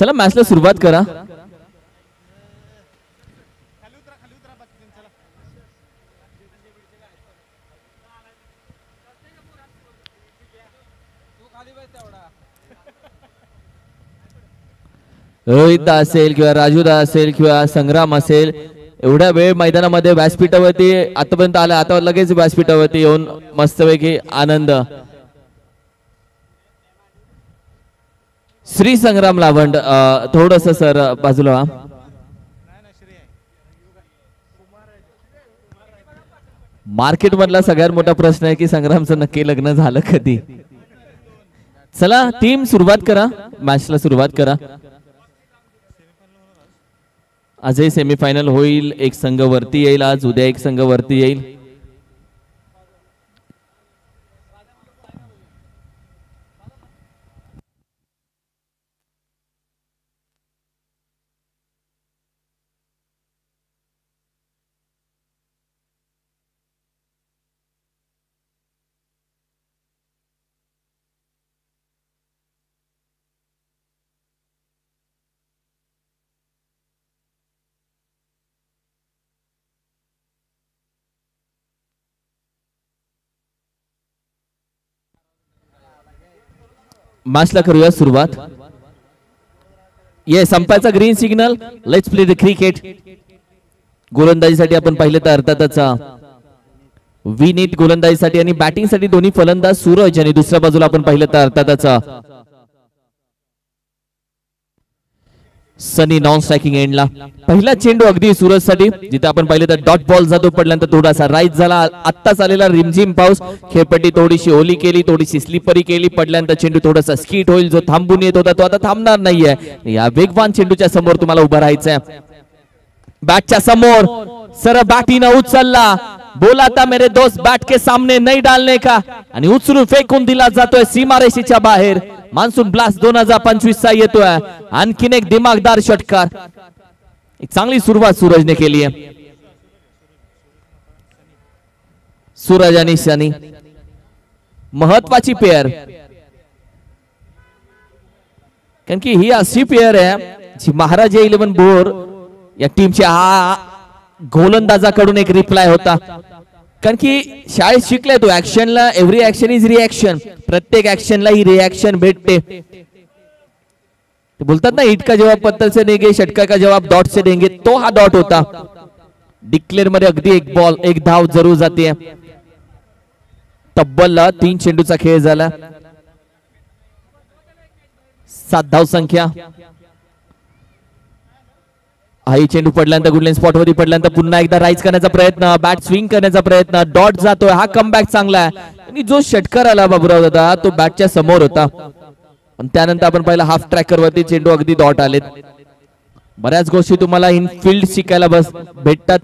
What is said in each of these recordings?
चला मॅचला सुरुवात करा. रोहितदा असेल किंवा राजूदा असेल किंवा संग्राम असेल, एवढ्या वेळ मैदानामध्ये व्यासपीठावरती आतापर्यंत आला, आता लगेच व्यासपीठावरती येऊन मस्तपैकी आनंद. श्री संग्राम लावंड थोडस सर बाजूला. मार्केट मधला सगळ्यात मोठा प्रश्न आहे की संग्रामचं नक्की लग्न झालं कधी. चला टीम सुरुवात करा, मॅचला सुरुवात करा. आजही सेमीफायनल होईल, एक संघ वरती येईल आज, उद्या एक संघ वरती येईल. मॅचला करूया सुरुवात. ये संपायचा green signal. Let's play the cricket. गोलंदाजीसाठी आपण पाहिलं तर अर्थातच विनीत गोलंदाजीसाठी आणि बॅटिंगसाठी दोन्ही फलंदाज सूरज, आणि दुसऱ्या बाजूला आपण पाहिलं तर अर्थातच सनी नॉन स्ट्रायकिंग एंडला. पहिला चेंडू अगदी सूरज साठी, जिथे आपण पाहिलं तर डॉट बॉल जातो, पडल्यानंतर थोडासा राईज झाला. आत्ताच आलेला रिमझिम पाऊस, खेळपट्टी थोडीशी ओली केली, थोडीशी स्लिपरी केली, पडल्यानंतर चेंडू थोडासा स्कीट होईल. जो थांबून येत होता तो आता थांबणार नाहीये. या वेगवान चेंडूच्या समोर तुम्हाला उभं राहायचंय. बॅटच्या समोर सर बॅटीनं उचलला. बोला था मेरे दोस्त बैट के सामने नहीं डालने का, आणि उचलून फेकून दिला जातोय सीमारेषेच्या बाहेर. मान्सून ब्लास्ट 2025 चा येतोय. आणखीन एक दिमागदार षटकार. एक चांगली सुरुवात सूरजने केली आहे. सूरज आणि सनी महत्वाची पेअर, कारण की ही अशी पेअर आहे जी महाराज 11 बोर या टीमच्या गोलंदाजाकडून एक रिप्लाय होता. कारण की शाळेत शिकले तो ऍक्शनला एव्हरी ऍक्शन इज रिएक्शन. प्रत्येक ऍक्शनला ही रिएक्शन भेटते. बोलतात ना, हिट का जवाब पत्तल से देंगे, षटका का जवाब डॉट से देंगे. तो हा डॉट होता. डिक्लेअर मध्ये अगदी एक बॉल एक धाव जरूर जाते. तब्बल 3 चेंडूचा खेळ झाला. 7 धाव संख्या. हाई चेंडू पडल्यानंतर गुडलाईन स्पॉट वरती पडल्यानंतर पुन्हा एकदा राईज करण्याचा प्रयत्न, बॅट स्विंग करण्याचा प्रयत्न, डॉट जातोय. हा कमबॅक चांगला आहे. आणि जो षटकार आला बाबूराव दादा तो बॅटच्या समोर होता. आणि त्यानंतर आपण पाहिलं हाफ ट्रॅकर वरती चेंडू अगदी डॉट आलेत. बऱ्याच गोष्टी तुम्हाला इनफिल्ड शिकायला भेटतात.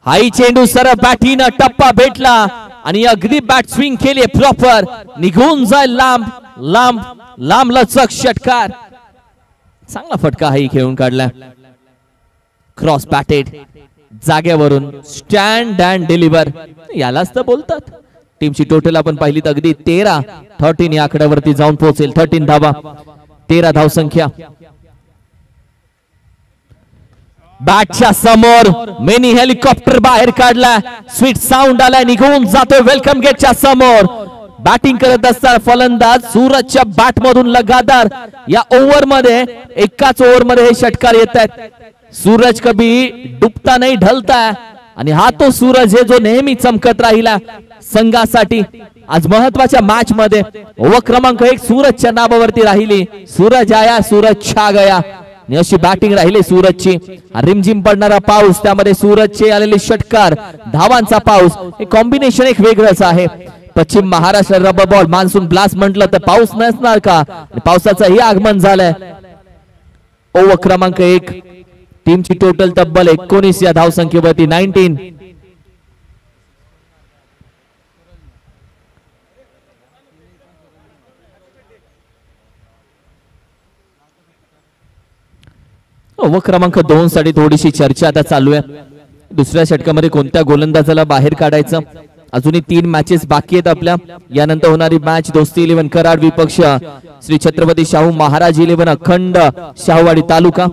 हाई चेंडू सर बॅटीनं टप्पा भेटला आणि अगदी बॅट स्विंग केली प्रॉपर. निघून जाईल लांब लांब लांब लचक षटकार. चांगला फटका हाही खेळून काढला. क्रॉस बॅटेड जागेवरून स्टँड अँड डिलिव्हर, यालाच तर बोलतात. टीमची टोटल आपण पाहिली तर अगदी 13 या आकड्यावरती जाऊन पोहोचेल. 13 धावा, 13 धाव संख्या. बॅटच्या समोर मिनी हेलिकॉप्टर बाहेर काढला. स्वीट साऊंड आलाय, निघून जातोय वेलकम गेटच्या समोर. बॅटिंग करत असताना फलंदाज सूरजच्या बॅट मधून लगातार या ओव्हर मध्ये एकाच ओव्हर मध्ये हे षटकार येत आहेत. सूरज कभी डुबता नाही ढलता, आणि हा तो सूरज आहे जो नेहमी चमकत राहिला संघासाठी. आज महत्वाच्या मॅच मध्ये ओव्हर क्रमांक 1 सूरजच्या नावावरती राहिली. सूरज आया सूरज छा गया, अशी बॅटिंग राहिली सूरजची. रिमझिम पडणारा पाऊस, त्यामध्ये सूरजचे आलेले षटकार, धावांचा पाऊस, हे कॉम्बिनेशन एक वेगळंच आहे. पश्चिम Maharashtra rubber ball monsoon blast म्हटलं तर पाऊस नसणार का? पावसाचंही आगमन झालंय. ओव्हर क्रमांक 1 टीमची टोटल तब्बल 19 या धाव संख्येवरती 19. ओव्हर क्रमांक 2 साठी थोडीशी चर्चा आता चालू आहे. दुसऱ्या षटकामध्ये कोणत्या गोलंदाजाला बाहेर काढायचं, अजूनही 3 मॅचेस बाकी आहेत आपल्या. यानंतर होणारी मॅच दोस्ती 11 कराड विपक्ष श्री छत्रपती शाहू महाराज 11 अखंड शाहूवाडी तालुका,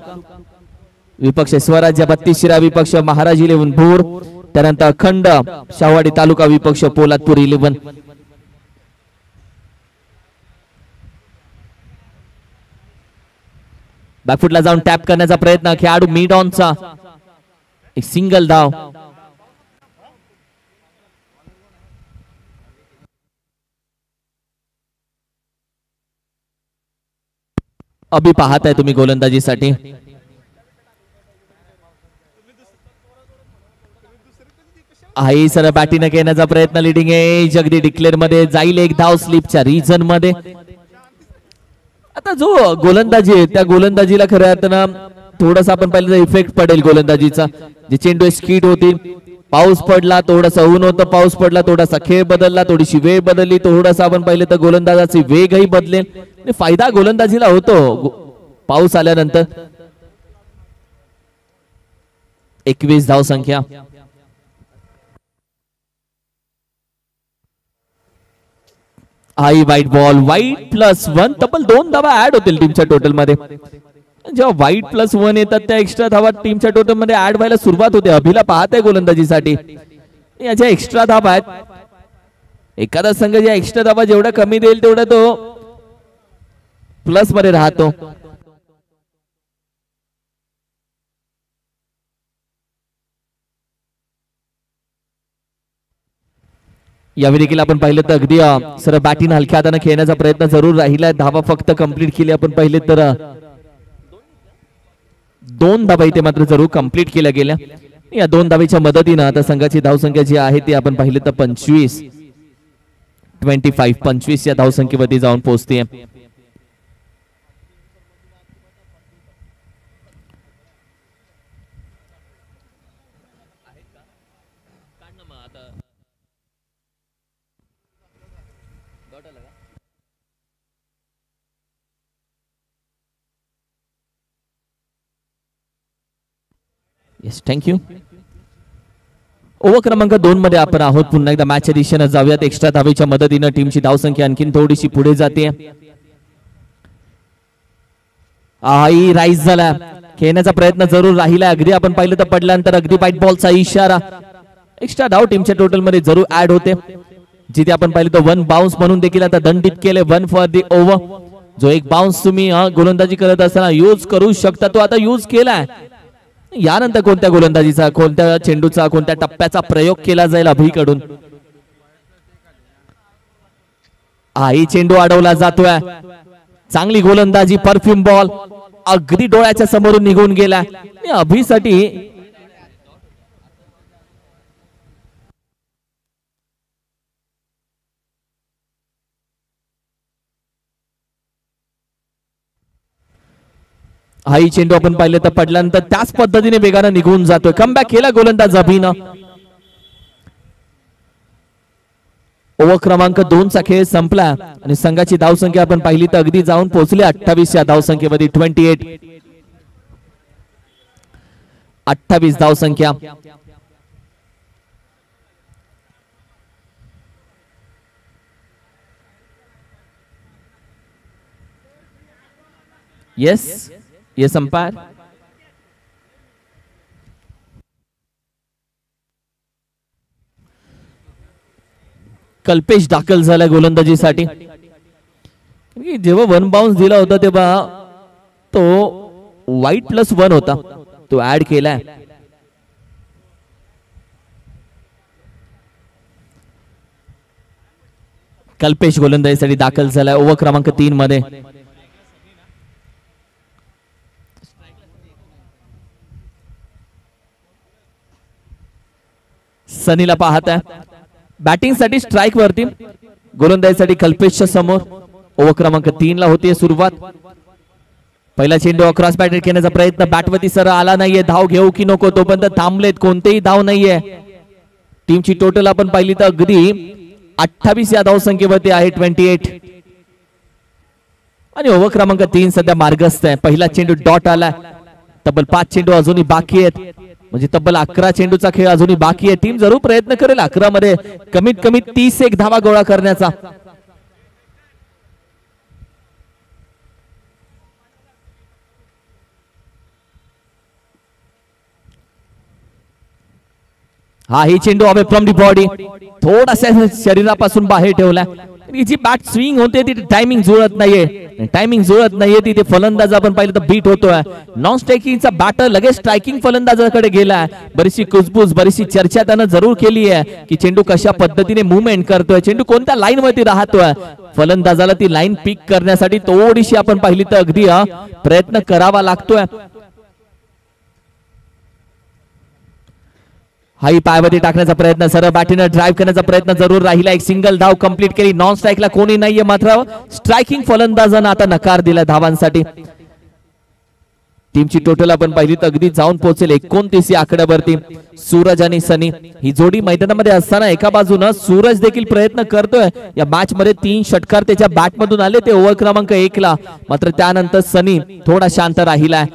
विपक्ष स्वराज्य 32 शिरा, विपक्ष महाराज 11 भोर, त्यानंतर अखंड शाहूवाडी तालुका विपक्ष पोलादपूर 11. बॅकफुटला जाऊन टॅप करण्याचा प्रयत्न, खेळाडू मिड ऑनचा, एक सिंगल धाव. अभि पाहताय तुम्ही गोलंदाजीसाठी. आई सर बॅटिंग घेण्याचा प्रयत्न, लिडिंग एज अगदी डिक्लेअर मध्ये जाईल, एक धाव स्लिपच्या रिजन मध्ये. आता जो गोलंदाजी आहे त्या गोलंदाजीला खऱ्या अर्थानं थोडासा आपण पाहिलं तर इफेक्ट पडेल गोलंदाजीचा. जे चेंडू स्किड होतील, पाऊस पडला, थोडासा ऊन होतं, पाऊस पडला, थोडासा खेळ बदलला, थोडीशी वेळ बदलली, थोडासा आपण पाहिलं तर गोलंदाजाची वेगही बदलेल. फायदा गोलंदाजीला होतो पाऊस आल्यानंतर. 21 धाव संख्या. आई वाईट बॉल, वाईट +1, तब्बल 2 धावा ऍड होतील टीमच्या टोटल मध्ये. जेव्हा वाईट +1 येतात त्या एक्स्ट्रा धावा टीमच्या टोटल मध्ये ऍड व्हायला सुरुवात होते. अभिला पाहत आहे गोलंदाजीसाठी याच्या एक्स्ट्रा धावा आहेत. एखादा संघ ज्या एक्स्ट्रा धावा जेवढा कमी देईल तेवढा तो प्लस मध्ये राहतो. यावेळी देखील आपण पाहिलं तर अगदी सर बॅटिंग हलक्या हाताने खेळण्याचा प्रयत्न जरूर राहिलाय. धावा फक्त कंप्लीट केली आपण पाहिले तर 2 धावा इथे मात्र जरूर कंप्लीट केल्या गेल्या. या 2 धावेच्या मदतीने आता संघाची धावसंख्या जी आहे ती आपण पाहिले तर 25 या धावसंख्येवरती जाऊन पोहोचते. Yes, thank you. ओव्हर क्रमांक 2 मध्ये आपण आहोत. पुन्हा एकदा मॅचच्या दिशेने जाऊयात. एक्स्ट्रा धावेच्या मदतीने टीमची धावसंख्या आणखीन थोडीशी पुढे जाते. आई राईज झाला, खेळण्याचा प्रयत्न जरूर राहिला. अगदी आपण पाहिलं तर पडल्यानंतर अगदी व्हाईट बॉलचा इशारा. एक्स्ट्रा धाव टीमच्या टोटल मध्ये जरूर ऍड होते. जिथे आपण पाहिलं तर 1 बाउन्स म्हणून देखील आता दंडित केले. 1 फॉर दी ओव्हर. जो एक बाउन्स तुम्ही गोलंदाजी करत असताना यूज करू शकता तो आता यूज केलाय. यानंतर कोणत्या गोलंदाजीचा, कोणत्या चेंडूचा, कोणत्या टप्प्याचा प्रयोग केला जाईल अभिकडून. आई चेंडू अडवला जातोय. चांगली गोलंदाजी, परफ्यूम बॉल अगदी डोळ्याच्या समोरून निघून गेला. अभिसाठी हाही चेंडू आपण पाहिलं तर पडल्यानंतर त्याच पद्धतीने वेगाने निघून जातोय. कमबॅक केला गोलंदाज अभिनं. ओव्हर क्रमांक 2 चा खेळ संपला आणि संघाची धावसंख्या आपण पाहिली तर अगदी जाऊन पोहोचली 28 या धावसंख्येमध्ये. 28 धावसंख्या. Yes yes umpire. कल्पेश दाखल झाला गोलंदाजीसाठी. जेव्हा 1 बाउन्स दिला होता तेव्हा तो व्हाईट +1 होता, तो ऍड केलाय. कल्पेश गोलंदाजीसाठी दाखल झालाय ओव्हर क्रमांक 3 मध्ये. सनीला पाहत आहे बॅटिंग साठी स्ट्राइक वरती. गोलंदाजीसाठी कल्पेशच्या समोर. ओव्हर क्रमांक 3 ला होती सुरुवात. पहिला चेंडू क्रॉस बॅटर खेळण्याचा प्रयत्न, बॅटवरती सर आला नाहीये. धाव घेऊ की नको तोपर्यंत थांबलेत, कोणतेही धाव नाहीये. टीमची टोटल आपण पाहिली तर अगदी 28 या धावसंख्येवरती आहे. 28 आणि ओव्हर क्रमांक 3 सध्या मार्गस्थ आहे. पहिला चेंडू डॉट आला. तब्बल 5 चेंडू अजूनही बाकी आहेत, म्हणजे तब्बल 11 चेंडूचा खेळ अजूनही बाकी आहे. टीम जरूर प्रयत्न करेल 11 मध्ये कमीत कमी 31 धावा गोळा करण्याचा. ही चेंडू अवे फ्रॉम दी बॉडी, थोडासा शरीरापासून बाहेर ठेवला. जी बॅट स्विंग होते ती टायमिंग जुळत नाहीये तिथे फलंदाज आपण पाहिलं तर बीट होतोय. नॉन स्ट्रायकिंगचा बॅटर लगेच स्ट्रायकिंग फलंदाजाकडे गेला. बरीचशी कुजबूज, बरीचशी चर्चा त्यानं जरूर केली आहे की चेंडू कशा पद्धतीने मुवमेंट करतोय, चेंडू कोणत्या लाईन मध्ये राहतोय. फलंदाजाला ती लाईन पिक करण्यासाठी थोडीशी आपण पाहिली तर अगदी प्रयत्न करावा लागतोय. हाई पायावरती टाकण्याचा प्रयत्न, सरळ बॅटीनं ड्राइव्ह करण्याचा प्रयत्न जरूर राहिला. एक सिंगल धाव कंप्लीट केली. नॉन स्ट्राईकला कोणी नाहीये, मात्र स्ट्रायकिंग फलंदाजानं आता नकार दिला धावांसाठी. टीमची टोटल आपण पाहिली तर अगदी जाऊन पोहोचेल 29 या आकड्यावरती. सूरज आणि सनी ही जोडी मैदानामध्ये असताना एका बाजूनं सूरज देखील प्रयत्न करतोय. या मॅच मध्ये 3 षटकार त्याच्या बॅट मधून आले, ते ओव्हर क्रमांक 1 ला. मात्र त्यानंतर सनी थोडा शांत राहिलाय.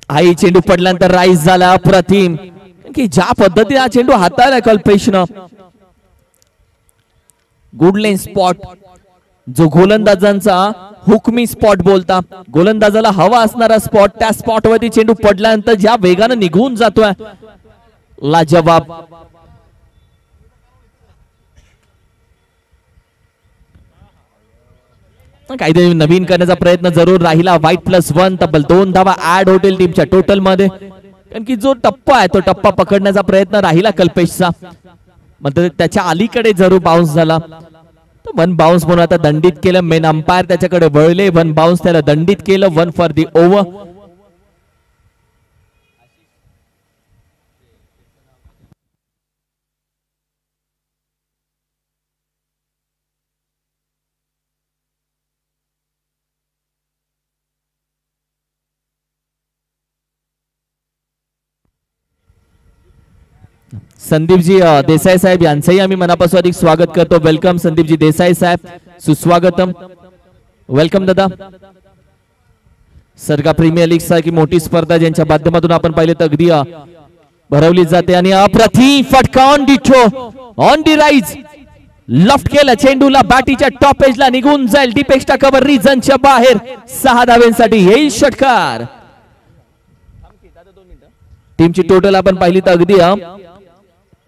आई चेंडू पडल्यानंतर राईस झाला अप्रतिम, की ज्या पद्धतीने हा चेंडू हाताळला कल्पेशनं. गुड लेन स्पॉट, जो गोलंदाजांचा हुकमी स्पॉट बोलता, गोलंदाजाला हवा असणारा स्पॉट, त्या स्पॉट वरती चेंडू पडल्यानंतर ज्या वेगानं निघून जातोय, लाजवाब. काहीतरी नवीन करण्याचा प्रयत्न जरूर राहिला. व्हाईट +1, तब्बल 2 धावा ऍड होतील टीमच्या टोटल मध्ये. कारण की जो टप्पा आहे तो टप्पा पकडण्याचा प्रयत्न राहिला कल्पेशचा, मात्र त्याच्या अलीकडे जरूर बाउन्स झाला. वन बाउन्स म्हणून आता दंडित केलं. मेन अंपायर त्याच्याकडे वळले, वन बाउन्स त्याला दंडित केलं. 1 for the over. Sandeepji Desai साहेब यांचंही आम्ही मनापासून अधिक स्वागत करतो. वेलकम संदीपजी देसाई साहेब, सुस्वागतम. वेलकम दादा. सरगा प्रीमियर लीग सारखी मोठी स्पर्धा ज्यांच्या माध्यमातून आपण पाहिले तर अगदी भरवली जाते. आणि अप्रतिम फटका ऑन डिठो, ऑन दी राईज, लफ्ट केला चेंडूला, बॅटीच्या टॉप एजला निघून जाईल. डीप एक्स्ट्रा कव्हर रिजनच्या बाहेर. 6 धाव्यांसाठी येईल षटकार. टीमची टोटल आपण पाहिली तर अगदी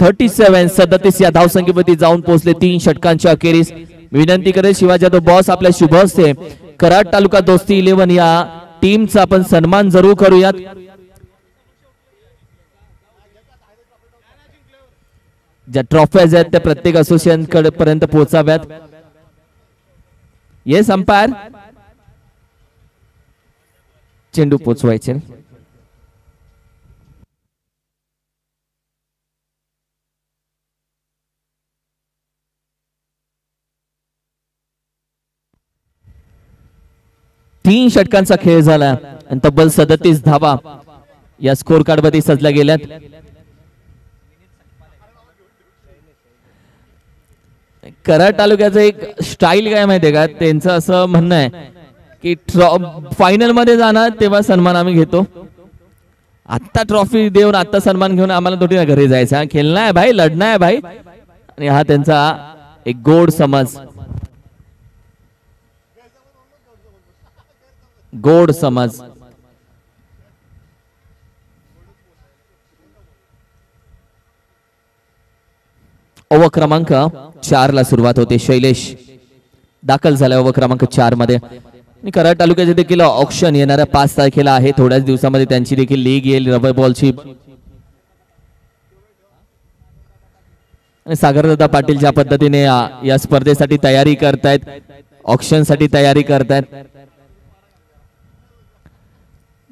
37 या धावसंख्येवरती जाऊन पोहोचले 3 षटकांच्या अखेरीस. विनंती करेल शिवाजी यादव बॉस आपल्या शुभ हस्ते कराड तालुका दोस्ती 11 या टीमचा आपण सन्मान जरूर करूयात. ज्या ट्रॉफीज आहेत त्या प्रत्येक असोसिएशन कडे पर्यंत पोहोचाव्यात. येस अंपायर, चेंडू पोचवायचे. तीन षटकांचा खेळ झाला आणि तब्बल 37 धावा या स्कोर कार्ड मध्ये सजल्या गेल्यात. कराड तालुक्याचं एक स्टाईल काय माहितीये का, त्यांचं असं म्हणणं आहे की फायनल मध्ये जाणार तेव्हा सन्मान आम्ही घेतो. आता ट्रॉफी देऊन आता सन्मान घेऊन आम्हाला थोडी घरी जायचं. खेळणं आहे भाई, लढणं आहे भाई. आणि हा त्यांचा एक गोड समज, गोड समज. ओव्हर क्रमांक 4 ला सुरुवात होते. शैलेश दाखल झाला ओव्हर क्रमांक 4 मध्ये. कराड तालुक्याचे देखील ऑक्शन येणाऱ्या 5 तारखेला आहे. थोड्याच दिवसामध्ये त्यांची देखील लीग येईल रबर बॉलची. सागरदादा पाटील ज्या पद्धतीने या स्पर्धेसाठी तयारी करतायत, ऑक्शन साठी तयारी करतायत.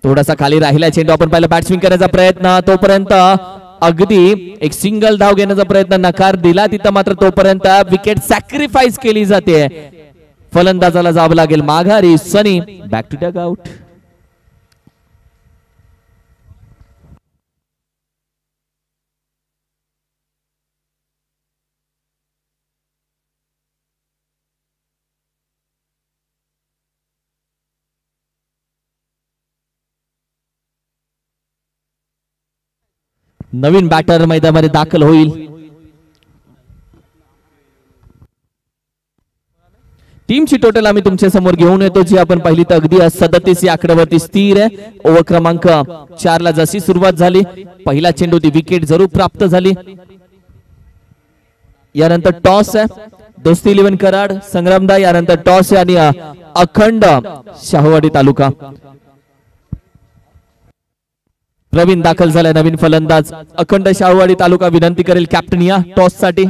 थोडासा खाली राहिला चेंडू आपण पाहिलं. बॅट्समॅन करण्याचा प्रयत्न, तोपर्यंत अगदी एक सिंगल धाव घेण्याचा प्रयत्न नकार दिला तिथं. मात्र तोपर्यंत विकेट सॅक्रिफाईस केली जाते. फलंदाजाला जावं लागेल माघारी. Sunny back to dugout. नवीन बॅटर मैदानामध्ये दाखल होईल. टीमची टोटल आम्ही तुमच्या समोर घेऊन येतो, जी आपण पाहिली तर अगदी 37 या आकड्यावरती स्थिर आहे. ओव्हर क्रमांक 4 ला जशी सुरुवात झाली, पहिला चेंडू ती विकेट जरूर प्राप्त झाली. यानंतर टॉस आहे. दोस्ती 11 कराड संग्रामदा, यानंतर टॉस आहे आणि अखंड शाहूवाडी तालुका. प्रवीण दाखल झालाय, नवीन फलंदाज अखंड शाहूवाडी तालुका. विनंती करेल कॅप्टन या टॉस साठी.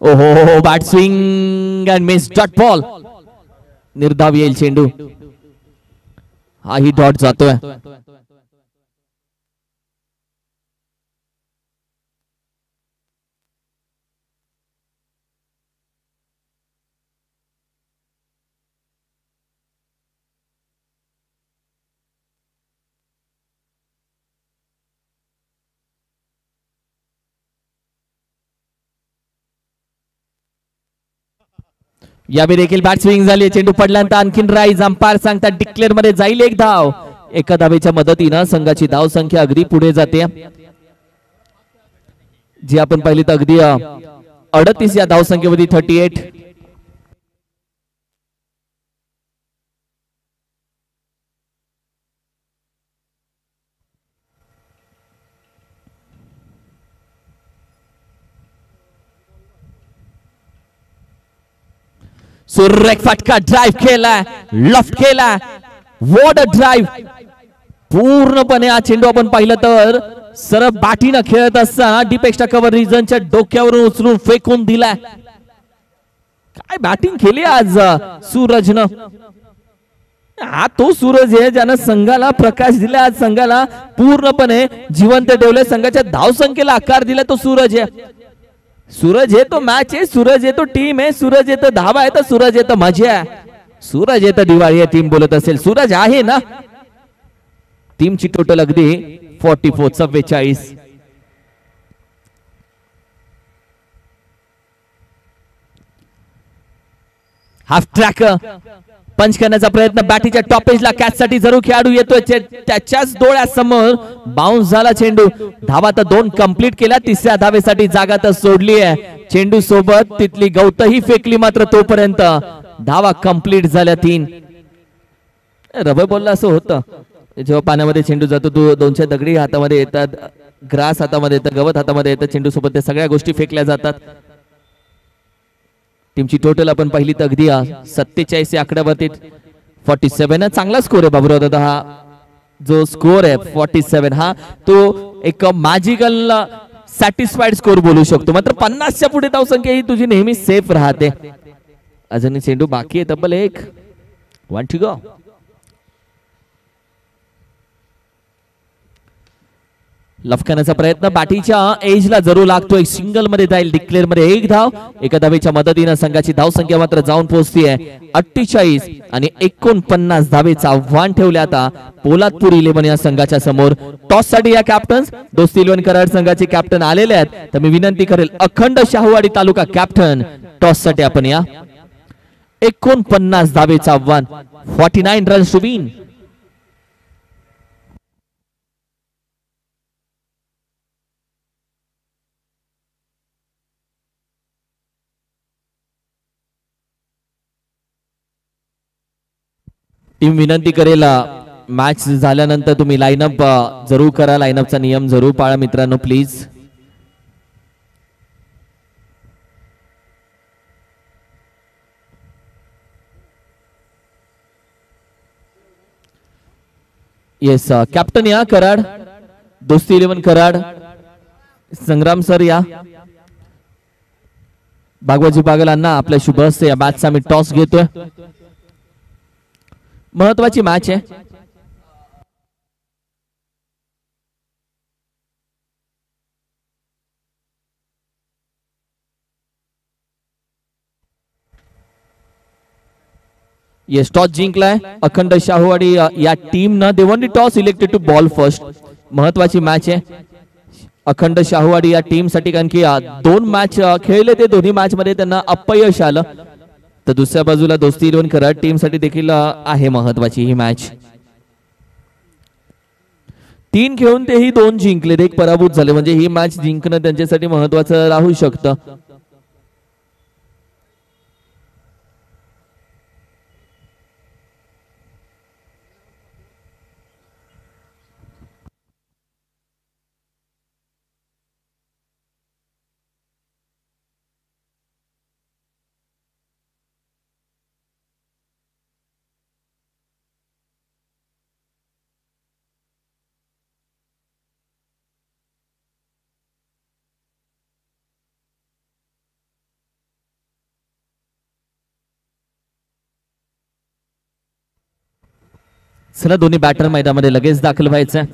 ओहो, bat swing and miss, dot ball. निर्धाव येईल चेंडू, हाही डॉट जातोय. यावेळी देखील बॅट स्विंग झाली, चेंडू पडल्यानंतर आणखीन राईज. अंपायर सांगतात डिक्लेअर मध्ये जाईल एक धाव. एका धावेच्या मदतीनं संघाची धाव संख्या अगदी पुढे जाते, जी आपण पाहिली तर अगदी 38 या धाव संख्येमध्ये 38. सुरेख फटका, ड्राइव्ह केला, लॉफ्ट केला. What a drive. पूर्णपणे हा चेंडू आपण पाहिलं तर सरळ बाटीनं खेळत असताना डीप एक्स्ट्रा कव्हर रिजनच्या डोक्यावरून उचलून फेकून दिला. काय बॅटिंग केली आज सूरजनं. हा तो सूरज आहे ज्यानं संघाला प्रकाश दिला, आज संघाला पूर्णपणे जिवंत ठेवले, संघाच्या धावसंख्येला आकार दिला. तो सूरज आहे. सूरज है तो मॅच आहे, सूरज है तो टीम आहे, सूरज है तो धावा आहे, तर सूरज है तो मजा आहे, सूरज है तो दिवाळी आहे. टीम बोलत असेल, सूरज आहे ना. टीमची टोटल अगदी 44 44. हाफ ट्रॅक पंच करण्याचा प्रयत्न, बॅटीच्या टॉपेजला कॅच साठी जरूर खेळाडू येतोय, त्याच्याच डोळ्यासमोर बाउन्स झाला चेंडू. धावा तर 2 कंप्लीट केल्या, तिसऱ्या धावेसाठी जागा तर सोडली आहे. चेंडू सोबत तिथली गवतही फेकली, मात्र तोपर्यंत धावा कंप्लीट झाल्या 3. रबर बॉलला असं होतं, जेव्हा पाण्यामध्ये चेंडू जातो तो 200 दगडी हातामध्ये येतात, ग्रास हातामध्ये येतं, गवत हातामध्ये येतं, चेंडू सोबत त्या सगळ्या गोष्टी फेकल्या जातात. टीमची टोटल आपण पाहिली तर अगदी 47 या आकड्यावरती 47. चांगला स्कोर आहे बाबूराव दादा. हा जो स्कोर आहे 47, हा तो एक मॅजिकल सॅटिस्फाईड स्कोर बोलू शकतो. मात्र 50च्या पुढे धावसंख्या ही तुझी नेहमी सेफ राहते. अजूनही चेंडू बाकी आहे, तब्बल 1 टू गो. लफकाण्याचा प्रयत्न बॅटीच्या एजला जरूर लागतोय, सिंगल मध्ये जाईल, डिक्लेअर मध्ये 1 धाव. एका धावेच्या मदतीनं संघाची धाव संख्या मात्र जाऊन पोहोचतीये 48 आणि 49 धावेचं आव्हान ठेवले आता पोलादपूर 11 या संघाच्या समोर. टॉस साठी या कॅप्टन्स दोस्ती 11 कराड संघाचे कॅप्टन आलेले आहेत, तर मी विनंती करेल अखंड शाहूवाडी तालुका कॅप्टन, टॉस साठी आपण या. 49 धावेचं आव्हान, 49 रन्स टू विन. टीम विनंती करेल मॅच झाल्यानंतर तुम्ही लाईनअप जरूर करा, लाईनअपचा नियम जरूर पाळा मित्रांनो प्लीज. येस कॅप्टन या कराड, दोस्ती 11 कराड, संग्राम सर या. भागवजी बागलांना आपल्या शुभ हस्ते या मॅचचा मी टॉस घेतोय. महत्वाची मॅच आहे. येस टॉस जिंकलाय अखंड शाहूवाडी या टीम न. They won the toss, elected to bowl first. महत्वाची मॅच आहे अखंड शाहूवाडी या टीम साठी, कारण की 2 मॅच खेळले ते, दोन्ही मॅच मध्ये त्यांना अपयश आलं. तर दुसऱ्या बाजूला दोस्ती 11 कराड टीम साठी देखील आहे महत्वाची ही मॅच. 3 खेळून तेही 2 जिंकले, 1 पराभूत झाले, म्हणजे ही मॅच जिंकणं त्यांच्यासाठी महत्वाचं राहू शकतं. चला दोन्ही बॅटर मैदानामध्ये लगेच दाखल व्हायचं.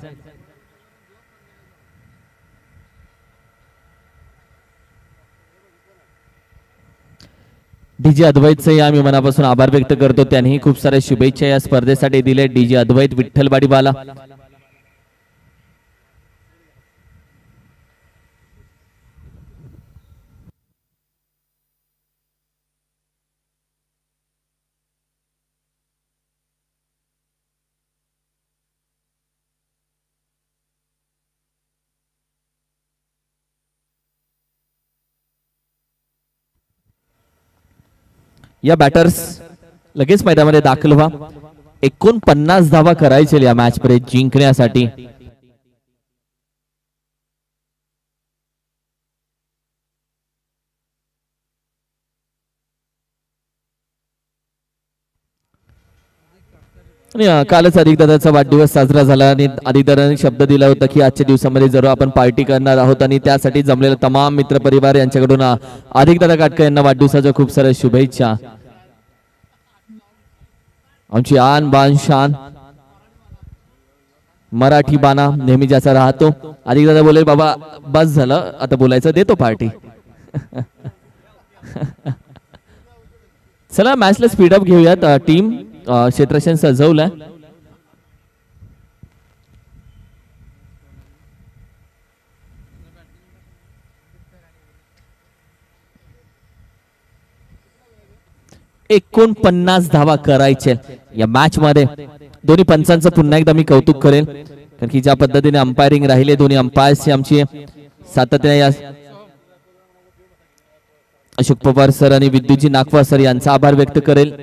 डीजे अद्वैतचे आम्ही मनापासून आभार व्यक्त करतो. त्यांनीही खूप साऱ्या शुभेच्छा या स्पर्धेसाठी दिले. डीजे अद्वैत, विठ्ठलवाडीवाला. या बॅटर्स लगेच मैदानामध्ये दाखल व्हा. 49 धावा करायचे या मॅच मध्ये जिंकण्यासाठी. कालच अधिक दादाचा वाढदिवस साजरा झाला आणि अधिक दादाने शब्द दिला होता की आजच्या दिवसामध्ये जरूर आपण पार्टी करणार आहोत आणि त्यासाठी जमलेला तमाम मित्र परिवार यांच्याकडून अधिक दादा काटकर यांना वाढदिवसाच्या खूप साऱ्या शुभेच्छा. आमची आन बान शान मराठी बाणा नेहमी ज्याचा राहतो. अधिक दादा बोले बाबा बस झालं आता बोलायचं, देतो पार्टी. चला मॅचला स्पीडअप घेऊयात. टीम क्षेत्रक्षण सजवलं. एकूण 50 धावा करायचे या मॅच मध्ये. दोन्ही पंचांचं पुन्हा एकदा मी कौतुक करेन कारण की ज्या पद्धतीने अंपायरिंग राहिले दोन्ही अंपायर्सची आमची सातत्याने या अशोक पवार सर आणि विद्युतजी नागवा सर यांचा आभार व्यक्त करेल.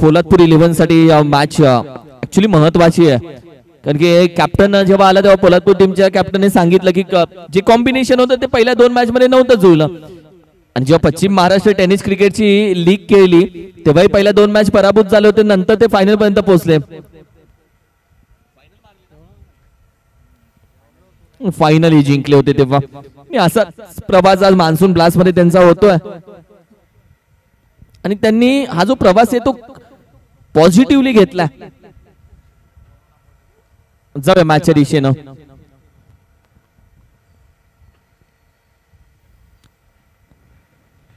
पोलादपूर 11 साठी मॅच ऍक्च्युली महत्वाची आहे कारण की कॅप्टन जेव्हा आला तेव्हा पोलादपूर टीमच्या कॅप्टनने सांगितलं की जे कॉम्बिनेशन होतं ते पहिल्या 2 मॅच मध्ये नव्हतं जुळलं आणि जेव्हा पश्चिम महाराष्ट्र टेनिस क्रिकेटची लीग केली तेव्हाही पहिल्या 2 मॅच पराभूत झाले होते, नंतर ते फायनल पर्यंत पोहोचले. फायनली जिंकले होते तेव्हा. असा प्रवास आज मान्सून ब्लास्ट मध्ये त्यांचा होतोय आणि त्यांनी हा जो प्रवास आहे तो पॉझिटिव्हली घेतला. जाऊया मॅचच्या दिशेनं.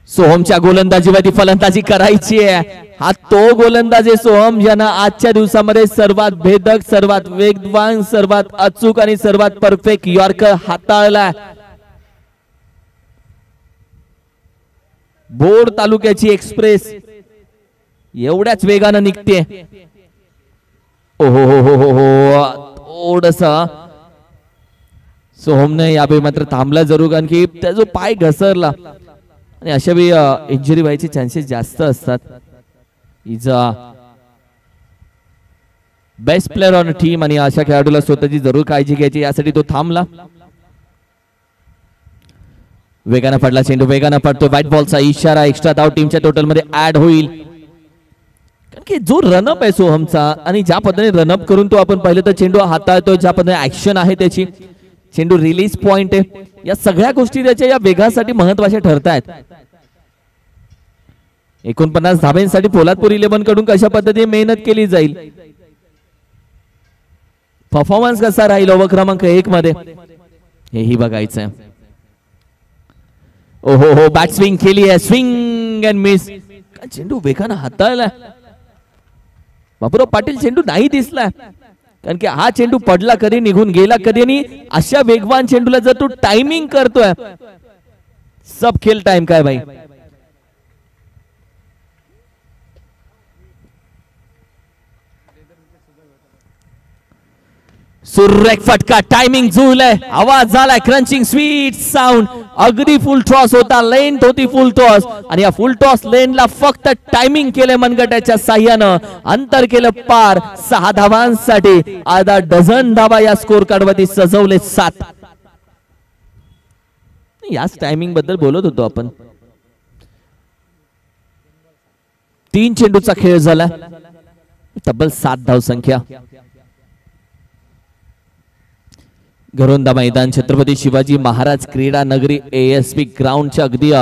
सोहमच्या गोलंदाजीवरती फलंदाजी करायची आहे. हा तो गोलंदाज आहे सोहम ज्यानं आजच्या दिवसामध्ये सर्वात भेदक, सर्वात वेगवान, सर्वात अचूक आणि सर्वात परफेक्ट यॉर्कर हाताळला. बोर तालुक्याची एक्सप्रेस एवढ्याच वेगानं निघते. ओहो हो हो हो हो थोडस सोहमने यावेळी मात्र थांबला जरूर कारण की त्याचा जो पाय घसरला आणि अशा वेळी इंजुरी व्हायचे चान्सेस जास्त असतात. Is a best player on team आणि अशा खेळाडूला स्वतःची जरूर काळजी घ्यायची यासाठी तो थांबला. वेगानं पडला चेंडू, वेगानं पडतो. व्हाईट बॉलचा इशारा. एक्स्ट्रा धाव टीमच्या टोटल मध्ये ऍड होईल कारण की जो रनअप आहे सोहमचा आणि ज्या पद्धतीने रनअप करून तो आपण पाहिलं तर चेंडू हाताळतो, ज्या पद्धतीने ऍक्शन आहे त्याची, चेंडू रिलीज पॉइंट आहे, या सगळ्या गोष्टी त्याच्या या वेगासाठी महत्वाच्या ठरतायत. 49 धाब्यांसाठी पोलादपूर 11 कडून कशा पद्धतीने मेहनत केली जाईल, परफॉर्मन्स कसा राहील ओव्हर क्रमांक 1 मध्ये हेही बघायचं आहे. ओहो हो बॅट स्विंग केली आहे, स्विंग अँड मिस. चेंडू वेगानं हाताळला. बापूराव पाटील चेंडू नाही दिसला कारण की हा चेंडू पडला कधी, निघून गेला कधी, आणि अशा वेगवान चेंडूला जर तू टायमिंग करतोय, सब खेल टाइम काय भाई. सुरेख फटका, टायमिंग जुळलाय, आवाज झालाय, क्रंचिंग स्वीट साऊंड. अगदी फुल टॉस होता, लेंथ होती फुल टॉस, आणि या फुल टॉस लेनला फक्त टायमिंग केलं मनगटाच्या साह्यानं. अंतर केलं पार 6 धावांसाठी. आधा डझन धावा या स्कोर कार्ड वरती सजवले 7. याच टायमिंग बद्दल बोलत होतो आपण. 3 चेंडूचा खेळ झाला, तब्बल 7 धावसंख्या. घरोंदा मैदान, छत्रपती शिवाजी महाराज क्रीडा नगरी, ASP ग्राउंडच्या अगदी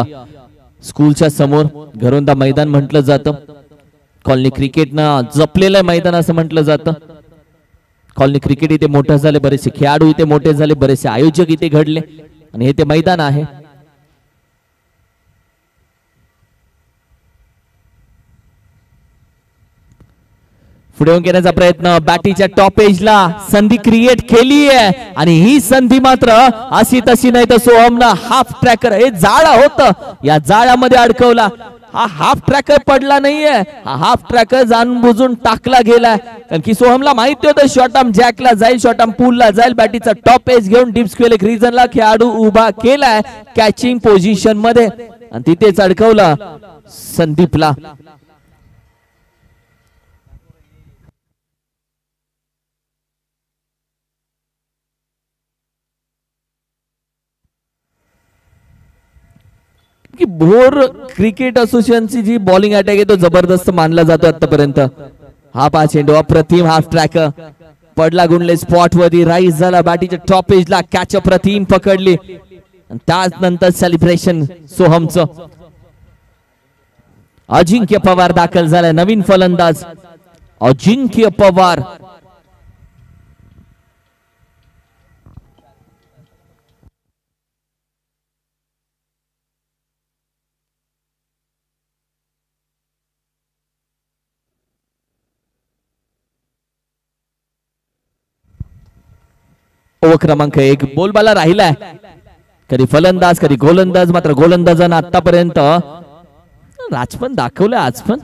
स्कूलच्या समोर घरोंदा मैदान म्हटलं जातं. कॉलनी क्रिकेटनं जपलेलं मैदान असं म्हटलं जातं. कॉलनी क्रिकेट इथे मोठं झाले, बरेचसे खेळाडू इथे मोठे झाले, बरेचसे आयोजक इथे घडले, आणि हे ते मैदान आहे. पुढे येऊन घेण्याचा प्रयत्न, बॅटीच्या टॉप एजला संधी क्रिएट केली आहे, आणि ही संधी मात्र अशी तशी नाही तर सोहमनं हाफ ट्रॅकर, हे जाळ होतं, या जाळ्यामध्ये अडकवला. हा हाफ ट्रॅकर पडला नाहीये, हा हाफ ट्रॅकर जाणून बुजून टाकला गेलाय. कारण की सोहमला माहिती होतं शॉर्ट आर्म जॅकला जाईल, शॉर्ट आर्म पूलला जाईल. बॅटीचा टॉप एज घेऊन डीप स्क्वेअर रिजनला खेळाडू उभा केलाय कॅचिंग पोझिशन मध्ये, आणि तिथेच अडकवला संदीपला. की भोर क्रिकेट असोसिएशनची जी बॉलिंग अटॅक आहे तो जबरदस्त मानला जातो आतापर्यंत. हा 5 चेंडू अप्रतिम, हाफ ट्रॅक पडला, गुणले स्पॉट वरती, राईज झाला, बॅटीच्या टॉप एजला कॅच अप्रतिम पकडली, त्यानंतर सेलिब्रेशन सोहमचं. अजिंक्य पवार दाखल झालाय, नवीन फलंदाज अजिंक्य पवार. ओव्हर क्रमांक 1, बोलबाला राहिलाय, कधी फलंदाज कधी गोलंदाज. मात्र गोलंदाजानं आतापर्यंत राजपण दाखवलं आज पण.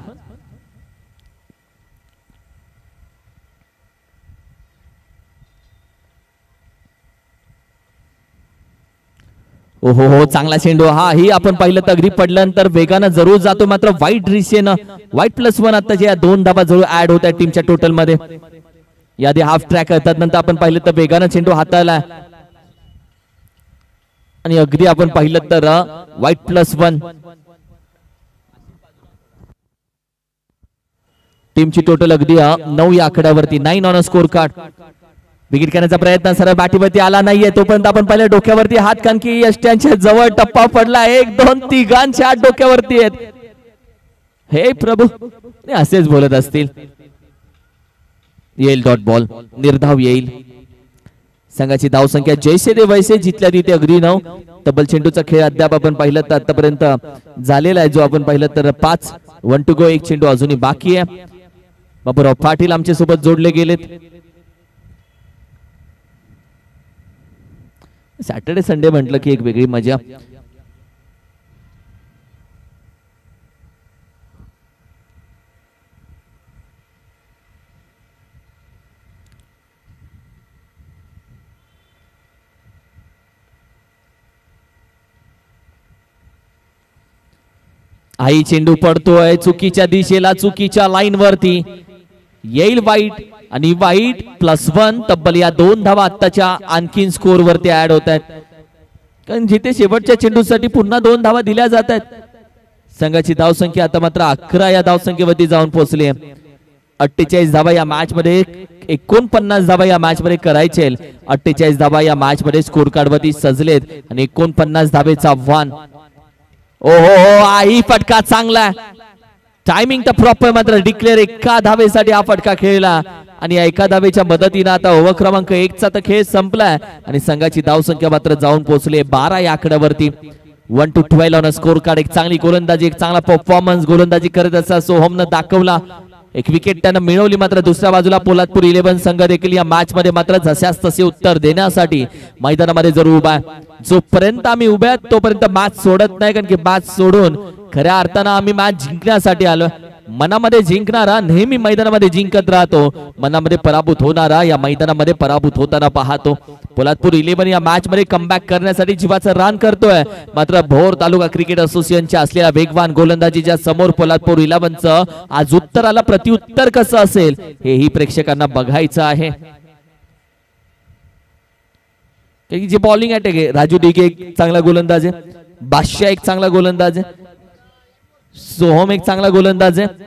ओहो हो, चांगला चेंडू. हा ही आपण पाहिलं तर अगदी पडल्यानंतर वेगानं जरूर जातो, मात्र वाईट रिसेनं वाईट +1 आता जे 2 धावा जरूर ऍड होत आहेत टीमच्या टोटल मध्ये. यादी हाफ ट्रॅक करतात, नंतर आपण पाहिलं तर वेगानं चेंडू हाताळला, आणि अगदी आपण पाहिलं तर वाईट +1. टीमची टोटल अगदी 9 या आकड्यावरती, 9 on a score card. Wicket करण्याचा प्रयत्न सरळ बॅटीवरती आला नाहीये, तोपर्यंत आपण पाहिलं डोक्यावरती हात, कारण की यष्ट्यांच्या जवळ टप्पा पडला. 1 2 तिघांच्या हात डोक्यावरती आहेत. हे प्रभू, असेच बोलत असतील. येईल डॉट बॉल, निर्धाव येईल. संघाची धावसंख्या जैसे दे वैसे, जिथल्या तिथे अगदी 9. तब्बल चेंडूचा खेळ अद्याप आपण पाहिलं तर आतापर्यंत झालेला आहे, जो आपण पाहिलं तर 5. 1 टू गो, 1 चेंडू अजूनही बाकी आहे. बाबूराव पाटील आमच्या सोबत जोडले गेलेत. सॅटर्डे संडे म्हटलं की एक वेगळी मजा. आई चेंडू पडतोय चुकीच्या दिशेला, चुकीच्या लाईन वरती. येईल वाईट, आणि वाईट +1. तब्बल या 2 धावा आत्ताच्या आणखीन स्कोर वरती ऍड होत आहेत, कारण जिथे शेवटच्या चेंडूसाठी पुन्हा 2 धावा दिल्या जात आहेत. संघाची धावसंख्या आता मात्र 11 या धावसंख्येवरती जाऊन पोहोचली आहे. 48 धावा या मॅच मध्ये, 49 धावा या मॅच मध्ये करायचे. 48 धावा या मॅच मध्ये स्कोर कार्ड वरती सजलेत, आणि 49 धावेचं आव्हान. ओहो हो, आई फटका चांगला, टायमिंग तर प्रॉपर, मात्र डिक्लेअर 1 धावेसाठी हा फटका खेळला, आणि या 1 धावेच्या मदतीने आता ओव्हर क्रमांक 1 चा तर खेळ संपलाय, आणि संघाची धावसंख्या मात्र जाऊन पोहोचली 12 या आकड्यावरती. 1 to 12 ऑन स्कोर कार्ड. एक चांगली गोलंदाजी, एक चांगला परफॉर्मन्स गोलंदाजी करत असा सोहमनं दाखवला. एक विकेट त्यानं मिळवली. मात्र दुसऱ्या बाजूला पोलादपूर 11 संघ देखील या मॅच मध्ये मात्र जशास तसे उत्तर देण्यासाठी मैदानामध्ये जरूर उभा आहे. जोपर्यंत आम्ही उभे आहोत तोपर्यंत मॅच सोडत नाही, कारण की मॅच सोडून खऱ्या अर्थानं आम्ही मॅच जिंकण्यासाठी आलो. मनामध्ये जिंकणारा नेहमी मैदानामध्ये जिंकत राहतो, मनामध्ये पराभूत होणारा या मैदानामध्ये पराभूत होताना पाहतो. पोलादपूर 11 या मॅच मध्ये कमबॅक करण्यासाठी जीवाचं रान करतोय. मात्र भोर तालुका क्रिकेट असोसिएशनच्या असलेल्या वेगवान गोलंदाजीच्या समोर पोलादपूर 11चं आज उत्तराला प्रत्युत्तर कसं असेल हेही प्रेक्षकांना बघायचं आहे. जे बॉलिंग अटॅक आहे, राजू डिगे एक चांगला गोलंदाज आहे, बादशाह एक चांगला गोलंदाज आहे, सोहम एक चांगला गोलंदाज आहे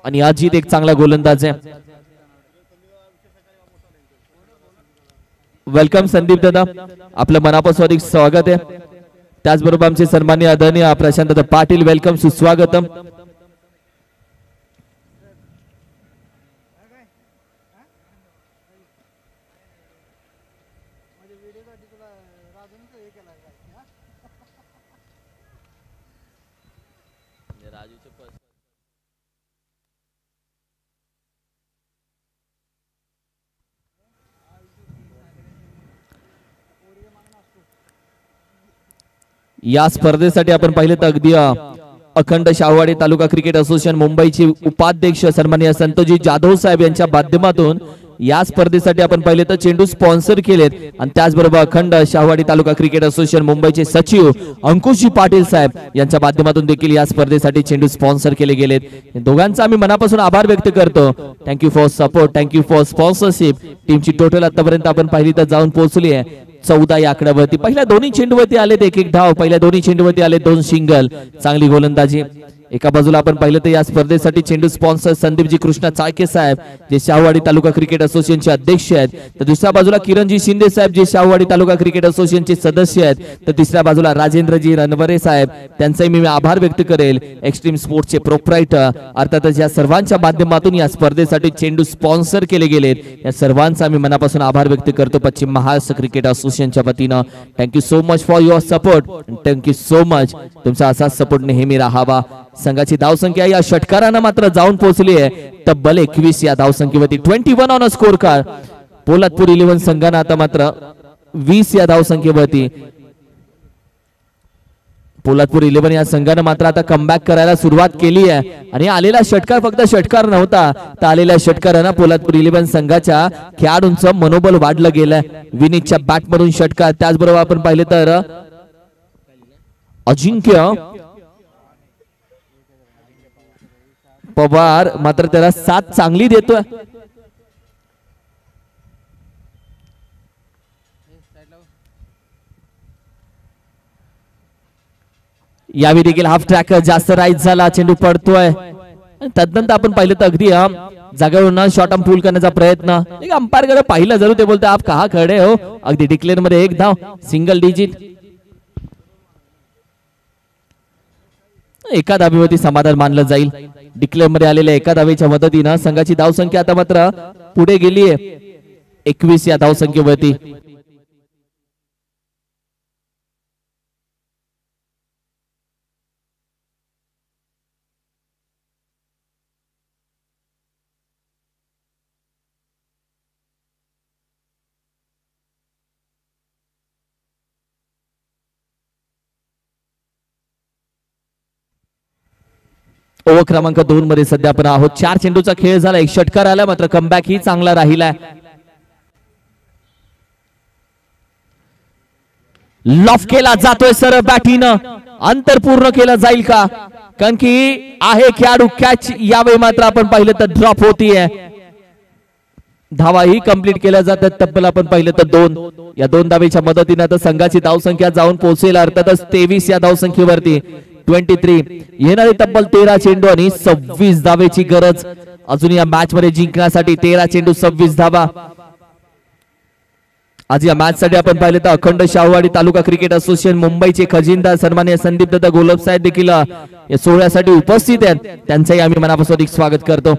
आणि अजित एक चांगला गोलंदाज आहे. वेलकम संदीप दादा, आपलं मनापासून स्वागत आहे. त्याचबरोबर आमचे सन्माननीय आदरणीय प्रशांत दादा पाटील, वेलकम, सुस्वागतम. या स्पर्धेसाठी आपण पाहिले तर अगदी अखंड शाहूवाडी तालुका क्रिकेट असोसिएशन मुंबईचे उपाध्यक्ष सन्माननीय संतोजी जाधव साहेब यांच्या माध्यमातून या स्पर्धेसाठी आपण पाहिले तर चेंडू स्पॉन्सर केलेत आणि त्याचबरोबर अखंड शाहूवाडी तालुका क्रिकेट असोसिएशन मुंबईचे सचिव अंकुशजी पाटील साहेब यांच्या माध्यमातून देखील या स्पर्धेसाठी चेंडू स्पॉन्सर केले गेलेत. दोघांचा आम्ही मनापासून आभार व्यक्त करतो. Thank you for support, thank you for sponsorship. टीमची टोटल आतापर्यंत आपण पाहिली तर जाऊन पोहोचली आहे 14 या आकड्यावरती. पहिल्या दोन्ही चेंडूवरती आलेत एक एक धाव, पहिल्या दोन्ही चेंडूवरती आले 2 सिंगल. चांगली गोलंदाजी. एका बाजूला आपण पाहिलं तर या स्पर्धेसाठी चेंडू स्पॉन्सर संदीपजी कृष्णा चाळके साहेब जे शाहूवाडी तालुका क्रिकेट असोसिएशनचे अध्यक्ष आहेत, तर दुसऱ्या बाजूला किरणजी शिंदे साहेब जे शाहूवाडी तालुका क्रिकेट असोसिएशनचे सदस्य आहेत, तर तिसऱ्या बाजूला राजेंद्रजी रणवरे साहेब, त्यांचाही मी आभार व्यक्त करेल. एक्स्ट्रीम स्पोर्ट्सचे प्रोप्रायटर. अर्थातच या सर्वांच्या माध्यमातून या स्पर्धेसाठी चेंडू स्पॉन्सर केले गेलेत. या सर्वांचा मी मनापासून आभार व्यक्त करतो पश्चिम महाराष्ट्र क्रिकेट असोसिएशनच्या वतीनं. Thank you so much for your support. Thank you so much. तुमचा असाच सपोर्ट नेहमी राहावा. संघाची धावसंख्या या षटकारानं मात्र जाऊन पोहोचली आहे तब्बल 21 या धावसंख्येवरती. 21 on a score card. Poladpur 11 संघानं आता मात्र 20 या धावसंख्येवरती. पोलादपूर 11 या संघानं मात्र आता कमबॅक करायला सुरुवात केली आहे आणि आलेला षटकार फक्त षटकार नव्हता, तर आलेल्या षटकारानं पोलादपूर 11 संघाच्या खेळाडूंचं मनोबल वाढलं गेलंय. विनीतच्या बॅटमधून षटकार. त्याचबरोबर आपण पाहिलं तर अजिंक्य पवार मात्र त्याला साथ चांगली देतोय. यावेळी देखील हाफ ट्रॅकर जास्त राईट झाला, चेंडू पडतोय. तदनंतर आपण पाहिलं तर अगदी जागेवरून शॉर्ट आर्म पूल करण्याचा प्रयत्न. एक अंपायर कडे पाहिलं जरूर, ते बोलते आप कहा खडे हो. अगदी डिक्लेअर मध्ये एक धाव, सिंगल डिजिट. एका धावेवरती समाधान मानलं जाईल. डिक्लेअर मध्ये आलेल्या एका धावेच्या मदतीनं संघाची धावसंख्या आता मात्र पुढे गेली आहे 21 या धावसंख्येवरती. ओव्हर क्रमांक 2 मध्ये सध्या आपण आहोत. 4 चेंडूचा खेळ झाला, एक षटकार आला, मात्र कमबॅक ही चांगला राहिलाय. लॉफ केला जातोय सर बॅटीनं. अंतर पूर्ण केलं जाईल का? कारण की आहे खेळाडू कॅच. यावेळी मात्र आपण पाहिलं तर ड्रॉप होतीये. धावाही कंप्लीट केल्या जातात. तब्बल आपण पाहिलं तर 2. या 2 धावेच्या मदतीने आता संघाची धावसंख्या जाऊन पोहोचेल अर्थातच 23 या धावसंख्येवरती. 23. येणारे तब्बल 13 चेंडू आणि 26 धावेची गरज अजून या मॅच मध्ये जिंकण्यासाठी. 13 चेंडू 26 धावा. आज या मॅच साठी आपण पाहिलं तर अखंड शाहूवाडी तालुका क्रिकेट असोसिएशन मुंबईचे खजिनदार सन्माननीय संदीप दादा गोलब साहेब देखील या सोहळ्यासाठी उपस्थित आहेत. त्यांचंही आम्ही मनापासून स्वागत करतो.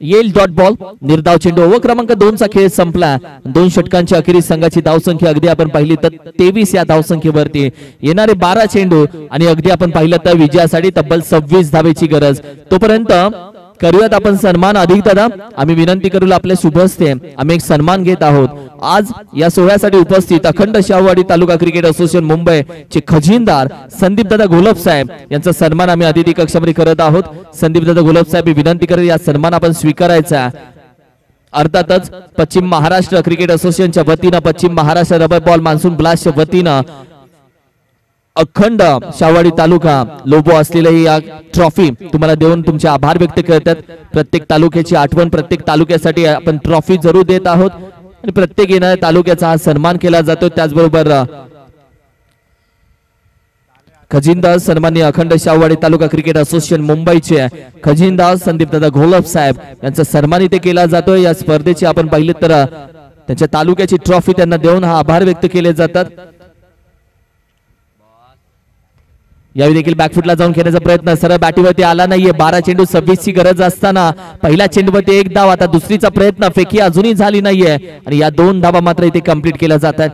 येईल डॉट बॉल. निर्धाव चेंडू. ओव्हर क्रमांक 2 चा खेळ संपला. 2 षटकांच्या अखेरीस संघाची धावसंख्या अगदी आपण पाहिली तर 23 या धावसंख्येवरती. येणारे 12 चेंडू आणि अगदी आपण पाहिलं तर विजयासाठी तब्बल 26 धावेची गरज. तोपर्यंत करूयात आपण सन्मान. अधिक दादा आम्ही विनंती करू आपल्या शुभ हस्ते आम्ही एक सन्मान घेत आहोत. आज या सोहळ्यासाठी उपस्थित अखंड शाहूवाडी तालुका क्रिकेट असोसिएशन मुंबई चे खजिनदार संदीप दादा घोलप साहेब यांचा सन्मान आम्ही अतिथी कक्षामध्ये करत आहोत. संदीप दादा घोलप साहेब विनंती करत या सन्मान आपण स्वीकारायचा. अर्थातच पश्चिम महाराष्ट्र क्रिकेट असोसिएशनच्या वतीनं पश्चिम महाराष्ट्र रबर बॉल मान्सून ब्लास्टच्या वतीनं अखंड शाहूवाडी तालुका लोबो असलेली या ट्रॉफी तुम्हाला देऊन तुमचे आभार व्यक्त करतात. प्रत्येक तालुक्याची आठवण प्रत्येक तालुक्यासाठी आपण ट्रॉफी जरूर देत आहोत आणि प्रत्येक येणाऱ्या तालुक्याचा हा सन्मान केला जातो. त्याचबरोबर खजिनदार सन्माननीय अखंड शाहूवाडी तालुका क्रिकेट असोसिएशन मुंबईचे खजिनदार संदीप दादा घोलप साहेब यांचा सन्मान इथे केला जातो. या स्पर्धेची आपण पाहिले तर त्यांच्या तालुक्याची ट्रॉफी त्यांना देऊन हा आभार व्यक्त केले जातात. यावेळी देखील बॅकफुटला जाऊन खेळण्याचा प्रयत्न सरळ बॅटीवरती आला नाहीये. 12 चेंडू 26 ची गरज असताना पहिल्या चेंडूवरती 1 धाव. आता दुसरीचा प्रयत्न फेकी अजूनही झाली नाहीये आणि या 2 धावा मात्र इथे कंप्लीट केल्या जातात.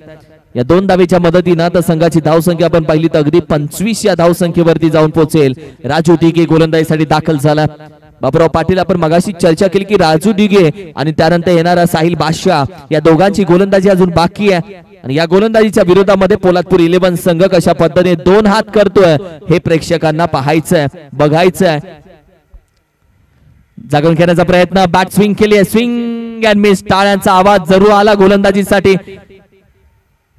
या 2 धावेच्या मदतीनं तर संघाची धावसंख्या आपण पाहिली तर अगदी 25 या धावसंख्येवरती जाऊन पोहोचेल. राजू दिघे गोलंदाजीसाठी दाखल झाला. बाबूराव पाटील आपण मगाशी चर्चा केली की राजू दिघे आणि त्यानंतर येणारा साहिल बादशाह या दोघांची गोलंदाजी अजून बाकी आहे आणि या गोलंदाजीच्या विरोधामध्ये पोलादपूर 11 संघ कशा पद्धतीने 2 हात करतोय हे प्रेक्षकांना पाहायचंय बघायचंय. जागून खेळण्याचा प्रयत्न. बॅट स्विंग केली आहे. Swing and miss. टाळ्यांचा आवाज जरूर आला गोलंदाजीसाठी.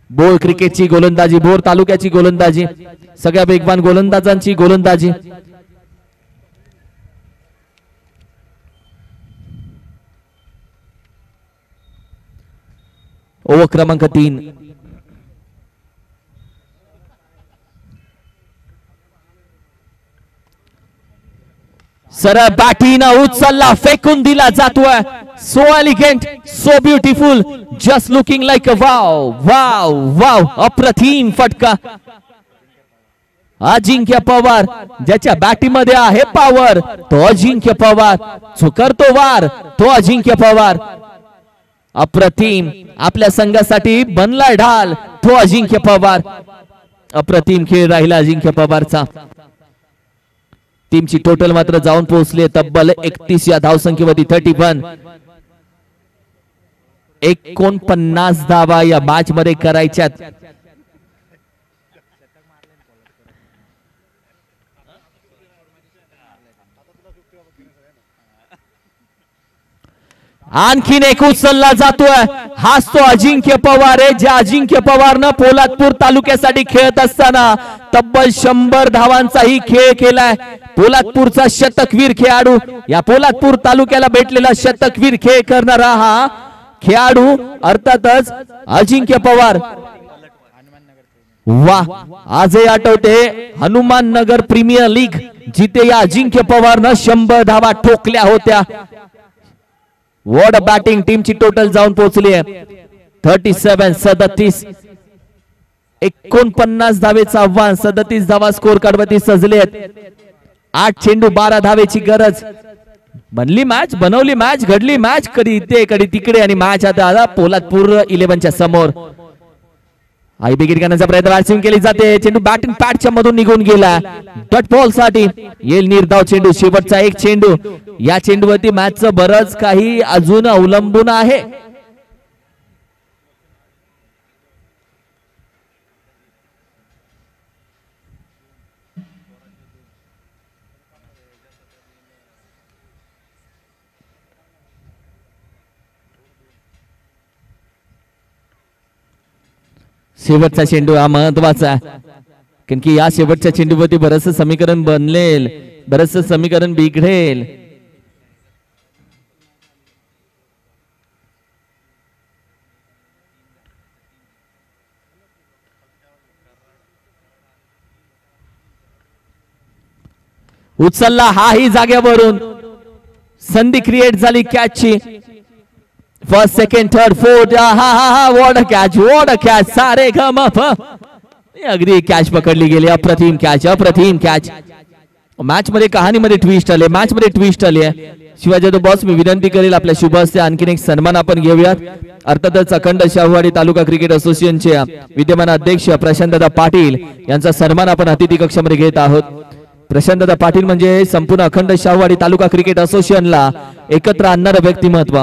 बोर क्रिकेटची गोलंदाजी बोर तालुक्याची गोलंदाजी सगळ्या वेगवान गोलंदाजांची गोलंदाजी. ओव्हर क्रमांक 3. सरळ बॅटीनं उचलला फेकून दिला जातोय. So elegant so beautiful just looking like a wow wow wow. अप्रतिम फटका. अजिंक्य पवार ज्याच्या बॅटीमध्ये आहे पॉवर तो अजिंक्य पवार. जो करतो वार तो अजिंक्य पवार. अप्रतिम आपल्या संघासाठी बनला ढाल तो अजिंक्य पवार. अप्रतिम खेळ राहिला अजिंक्य पवारचा. टीमची टोटल मात्र जाऊन पोहोचली तब्बल 31 या धावसंख्येवरती 31. 49 धावा या मॅच मध्ये करायच्यात. आणखीन एक उचलला जातोय. हाच तो अजिंक्य पवार आहे ज्या अजिंक्य पवारनं पोलादपूर तालुक्यासाठी खेळत असताना तब्बल 100 धावांचाही खेळ केलाय. पोलादपूरचा शतकवीर खेळाडू या पोलादपूर तालुक्याला भेटलेला शतकवीर खेळ करणारा हा खेळाडू अर्थातच अजिंक्य पवार. वाह. आजही आठवते हनुमान नगर प्रीमियर लीग जिथे या अजिंक्य पवारनं 100 धावा ठोकल्या होत्या. What batting. टीमची टोटल जाऊन पोहोचली आहे 37. 49 धावेचं आव्हान. 37 धावा स्कोर कार्ड वरती सजले आहेत. 8 चेंडू 12 धावेची गरज. बनली मॅच बनवली मॅच घडली मॅच कधी इथे कधी तिकडे आणि मॅच आता आला पोलादपूर 11च्या समोर. आई बिगिट करण्याचा प्रयत्न बॅटिंग केली जाते. चेंडू बॅटिंग पॅडच्या मधून निघून गेला. डॉट बॉल साठी येईल निर्धाव चेंडू. शेवटचा एक चेंडू. या चेंडूवरती मॅचचं बरंच काही अजून अवलंबून आहे. शेवटचा चेंडू हा महत्वाचा कारण की या शेवटच्या चेंडूवरती बरंचसं समीकरण बनलेल बरंचसं समीकरण बिघडेल. उचलला हाही जाग्यावरून. संधी क्रिएट झाली कॅचची. First second third fourth. हा वॉट अ कॅच. सारे गम अगदी कॅच पकडली गेली. अप्रतिम कॅच. मॅच मध्ये कहाणीमध्ये ट्विस्ट आले, मॅच मध्ये ट्विस्ट आली आहे. शिवाजी जाधव बॉस, मी विनंती करेल आपल्या शुभ हस्ते आणखीन एक सन्मान आपण घेऊयात. अर्थातच अखंड शाहूवाडी तालुका क्रिकेट असोसिएशनचे विद्यमान अध्यक्ष प्रशांतदादा पाटील यांचा सन्मान आपण अतिथी कक्षामध्ये घेत आहोत. प्रशांतदादा पाटील म्हणजे संपूर्ण अखंड शाहूवाडी तालुका क्रिकेट असोसिएशनला एकत्र आणणारं व्यक्तिमत्व,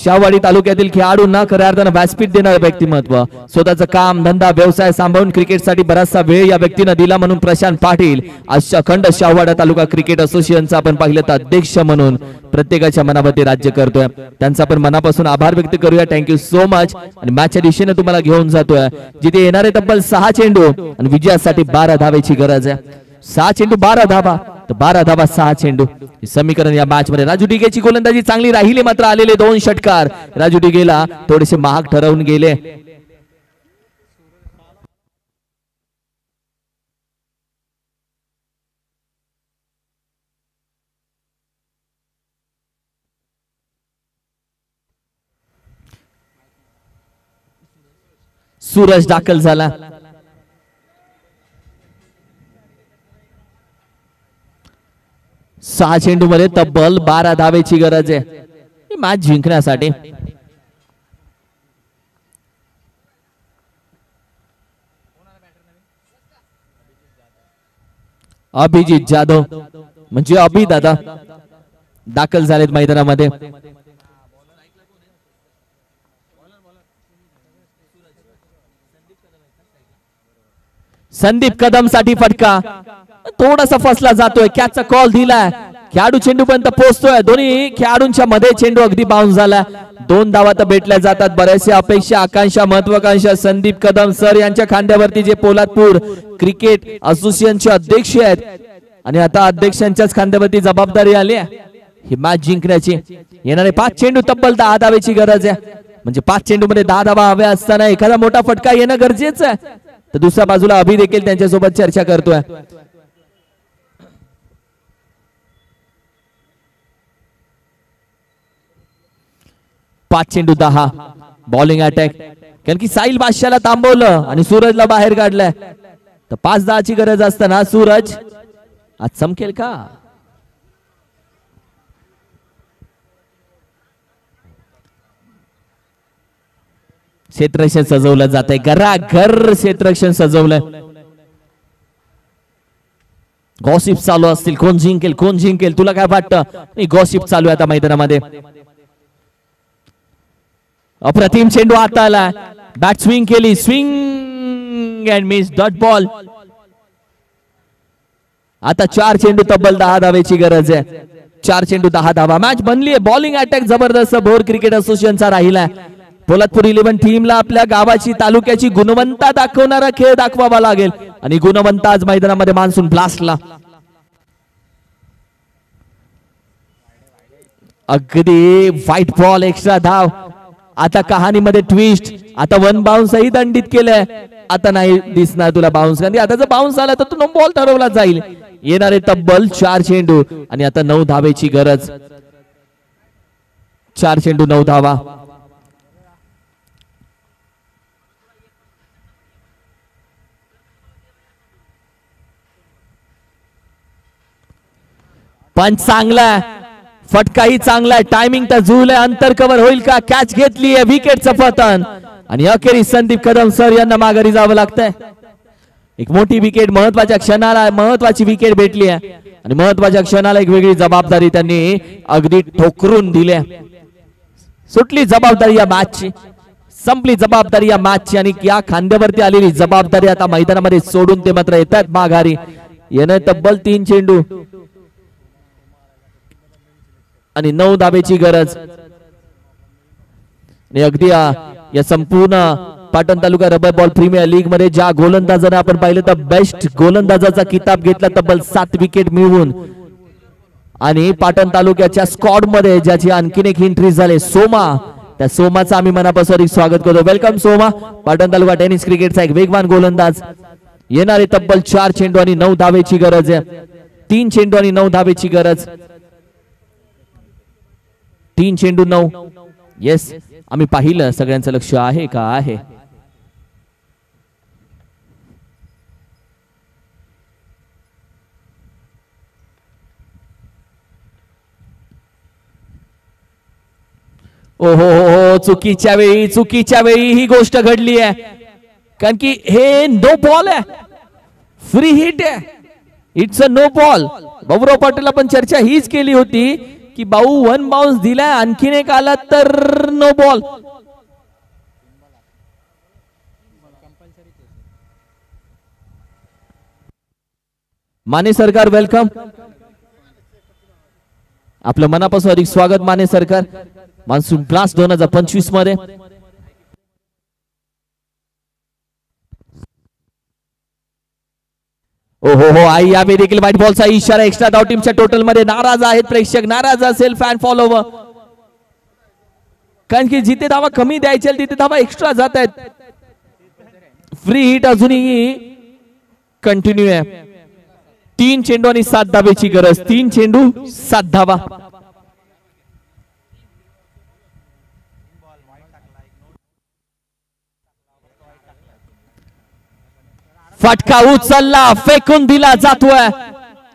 शाहूवाडी तालुक्यातील खेळाडूंना खऱ्या अर्थानं व्यासपीठ देणारं व्यक्तिमत्व, स्वतःचं काम धंदा व्यवसाय सांभाळून क्रिकेटसाठी बराचसा वेळ या व्यक्तीनं दिला म्हणून प्रशांत पाटील आज अखंड शाहूवाडी तालुका क्रिकेट असोसिएशनचा आपण पाहिलं तर अध्यक्ष म्हणून प्रत्येकाच्या मनामध्ये राज्य करतोय. त्यांचा आपण मनापासून आभार व्यक्त करूया. Thank you so much. आणि मॅचच्या दिशेने तुम्हाला घेऊन जातोय जिथे येणारे तब्बल 6 चेंडू आणि विजयासाठी 12 धावेची गरज आहे. 6 चेंडू 12 धावा, तर 12 धावा 6 चेंडू समीकरण या मॅच मध्ये. राजू डिगेची गोलंदाजी चांगली राहिली, मात्र आलेले 2 षटकार राजू डिगेला थोडेसे महाग ठरवून गेले. सूरज दाखल झाला. सहा चेंडू मध्ये तब्बल 12 धावेची गरज आहे मॅच जिंकण्यासाठी. अभिजित जाधव म्हणजे अभि दादा दाखल झालेत मैदानामध्ये. संदीप कदम साठी फटका, थोडासा फसला जातोय. कॅचचा कॉल दिलाय, खेळाडू चेंडू पर्यंत पोहोचतोय. दोन्ही खेळाडूंच्या मध्ये चेंडू अगदी बाउन्स झाला. 2 धावा तर भेटल्या जातात. बऱ्याचशा अपेक्षा आकांक्षा महत्वाकांक्षा संदीप कदम सर यांच्या खांद्यावरती जे पोलादपूर क्रिकेट असोसिएशनचे अध्यक्ष आहेत आणि आता अध्यक्षांच्याच खांद्यावरती जबाबदारी आली आहे ही मॅच जिंकण्याची. येणारे 5 चेंडू तब्बल 10 धावेची गरज आहे. म्हणजे 5 चेंडू मध्ये 10 धावा हव्या असताना एखादा मोठा फटका येणं गरजेचं आहे. तर दुसऱ्या बाजूला अभि देखील त्यांच्यासोबत चर्चा करतोय. 5 चेंडू 10 बॉलिंग अटॅक, कारण की साहिल बादशाहला थांबवलं आणि सूरजला बाहेर काढलंय. तर 5-10 ची गरज असताना सूरज आज चमकेल का? क्षेत्ररक्षण सजवलं जात आहे, घराघर क्षेत्ररक्षण सजवलंय. गॉसिप चालू असतील, कोण जिंकेल कोण जिंकेल, तुला काय वाटतं? गॉसिप चालू आहे आता मैदानामध्ये. अप्रतिम चेंडू आता आला, बॅट स्विंग केली, swing and miss, dot ball. आता 4 चेंडू तब्बल 10 धावेची गरज आहे. 4 चेंडू 10 धावा, मॅच बनली आहे. बॉलिंग अटॅक जबरदस्त भोर क्रिकेट असोसिएशनचा राहिला. पोलादपूर 11 टीमला आपल्या गावाची तालुक्याची गुणवंता दाखवणारा खेळ दाखवावा लागेल आणि गुणवंता आज मैदानामध्ये मान्सून ब्लास्टला. अगदी व्हाईट बॉल, एक्स्ट्रा धाव. आता कहाणीमध्ये ट्विस्ट, आता 1 बाउन्सही दंडित केलंय. आता नाही दिसणार तुला बाउन्स, कारण आता जर बाउन्स आला तर तो नो बॉल ठरवला जाईल. येणारे तब्बल 4 चेंडू आणि आता 9 धावेची गरज. 4 चेंडू 9 धावा. पण चांगला फटकाही चांगला आहे, टायमिंग तर जुळलंय. अंतर कव्हर होईल का? कॅच घेतली आहे, विकेटचं पतन आणि अखेरी संदीप कदम सर यांना माघारी जावं लागतंय. एक मोठी विकेट, महत्वाच्या क्षणाला महत्वाची विकेट भेटली आहे आणि महत्वाच्या क्षणाला एक वेगळी जबाबदारी त्यांनी अगदी ठोकरून दिली. सुटली जबाबदारी या मॅचची, संपली जबाबदारी या मॅचची आणि या खांद्यावरती आलेली जबाबदारी आता मैदानामध्ये सोडून ते मात्र येतात माघारी. येणं तब्बल 3 चेंडू आणि 9 धावेची गरज. आणि अगदी या संपूर्ण Patan taluka rubber ball premier league मध्ये ज्या गोलंदाजाने आपण पाहिलं तर बेस्ट गोलंदाजाचा किताब घेतला तब्बल 7 विकेट मिळवून आणि पाटण तालुक्याच्या स्क्वॉड मध्ये ज्याची आणखीन एक एंट्री झाली सोमा, त्या सोमाचं आम्ही मनापासून स्वागत करतो. वेलकम सोमा. पाटण तालुका टेनिस क्रिकेटचा एक वेगवान गोलंदाज. येणारे तब्बल 4 चेंडू आणि 9 धावेची गरज आहे. 3 चेंडू आणि 9 धावेची गरज. 3 चेंडू 9. येस, आम्ही पाहिलं, सगळ्यांचं लक्ष आहे का? आहे. ओहो, चुकीच्या वेळी ही गोष्ट घडली आहे, कारण की हे नो बॉल आहे, फ्री हिट आहे, it's a no ball. Baburao Patil आपण चर्चा हीच केली होती की भाऊ 1 बाउन्स दिलाय, आणखीन एक आला तर नो बॉल. माने सरकार वेलकम, आपलं मनापासून अधिक स्वागत माने सरकार मान्सून ब्लास्ट 2025 मध्ये. ओहो, आई यावेळी देखील व्हाईट बॉलचा इशारा. एक्स्ट्रा धाव टीमच्या टोटल मध्ये. नाराज आहेत प्रेक्षक, नाराज असेल फॅन फॉलोवर, कारण की जिथे धावा कमी द्यायचे तिथे धावा एक्स्ट्रा जात आहेत. फ्री हिट अजूनही कंटिन्यू आहे. 3 चेंडू आणि 7 धावेची गरज. 3 चेंडू 7 धावा. फटका उचलला, फेकून दिला जातोय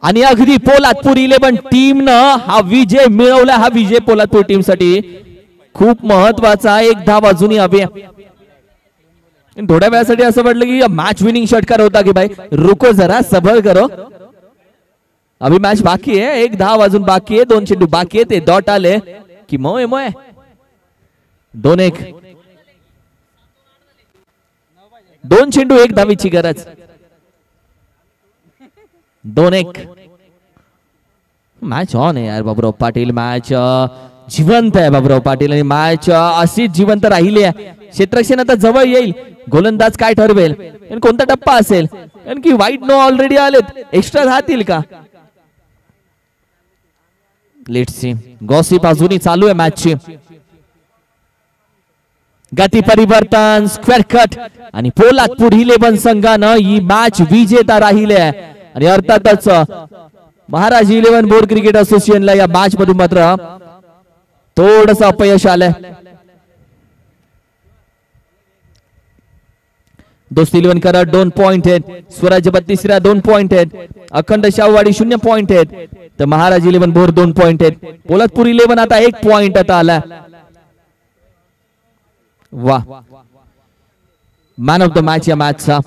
आणि अगदी पोलादपूर 11 टीमनं हा विजय मिळवला. हा विजय पोलादपूर टीम साठी खूप महत्वाचा. 1 धाव अजूनही हवी. थोड्या वेळासाठी असं वाटलं की मॅच विनिंग षटकार होता की भाई रुको जरा, सबर करो, अभी मॅच बाकी है. 1 धाव अजून बाकी आहे. 2 चेंडू बाकी आहे. ते डॉट आले की मोय 2-1. 2 चेंडू 1 धावीची गरज. 2-1. मॅच ऑन आहे यार बाबूराव पाटील. मॅच जिवंत आहे बाबूराव पाटील आणि मॅच अशीच जिवंत राहिली आहे. क्षेत्ररक्षण आता जवळ येईल. गोलंदाज काय ठरवेल, कोणता टप्पा असेल, कारण की व्हाईट नो ऑलरेडी आलेत. एक्स्ट्रा राहतील का? Let's see. गॉसिप अजूनही चालू आहे मॅचची. गती परिवर्तन, स्क्वेअर कट आणि पोलादपूर 11 संघानं ही मॅच विजेता राहिले आहे. आणि अर्थातच महाराज 11 बोर्ड क्रिकेट असोसिएशनला या मॅच मधून मात्र थोडस अपयश आलंय. दोस्ती 11 करत 2 पॉइंट आहेत. स्वराज्य 32 2 पॉइंट आहेत. अखंड शाहूवाडी 0 पॉइंट आहेत. तर महाराज 11 बोर्ड 2 पॉइंट आहेत. पोलादपूर 11 आता 1 पॉइंट आता आला. वाह, मॅन ऑफ द मॅच या मॅचचा